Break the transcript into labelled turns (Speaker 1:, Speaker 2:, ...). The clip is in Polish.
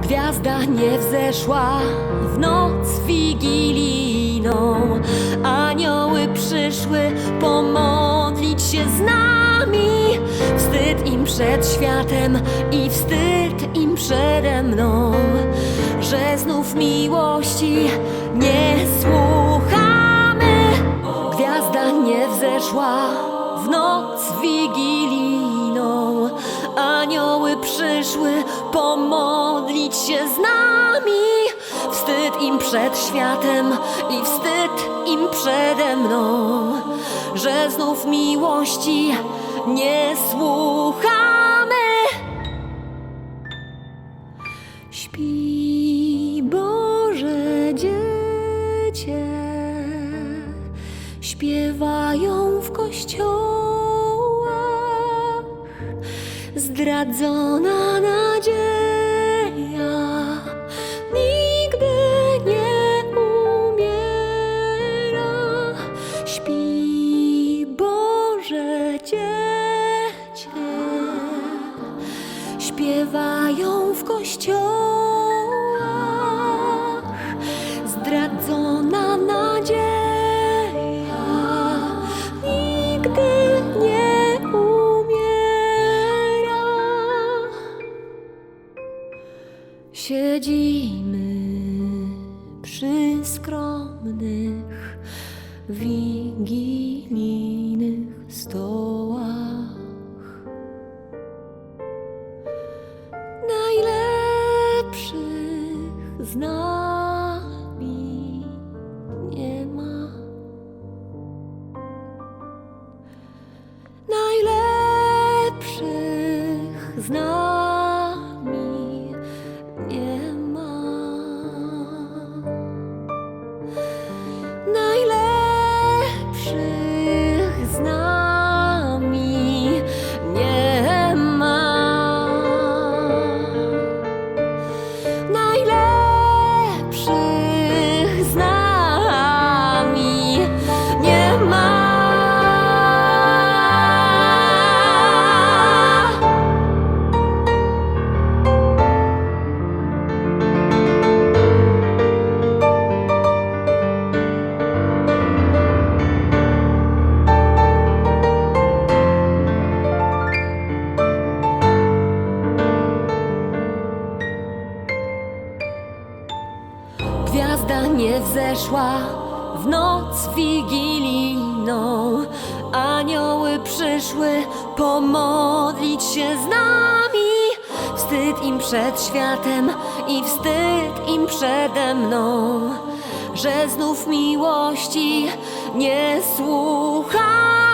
Speaker 1: Gwiazda nie wzeszła w noc wigilijną. Anioły przyszły pomodlić się z nami. Wstyd im przed światem i wstyd im przede mną, że znów miłości nie słuchamy. Gwiazda nie wzeszła w noc wigilijną. Anioły przyszły pomodlić się z nami. Wstyd im przed światem i wstyd im przede mną, że znów miłości nie słuchamy. Śpi, Boże dziecię, śpiewają w kościołach. Zdradzona nadzieja nigdy nie umiera. Śpi, Boże dziecię, śpiewają w kościołach. Zdradzona nadzieja nigdy nie umiera. Siedzimy przy skromnych wigilijnych stołach. Najlepszych z nami nie ma. Najlepszych z nami nie ma. Najlepszych z nami nie ma. Najlepszych z nami nie ma. Gwiazda nie wzeszła w noc wigilijną. Anioły przyszły pomodlić się z nami. Wstyd im przed światem i wstyd im przede mną, że znów miłości nie słucha.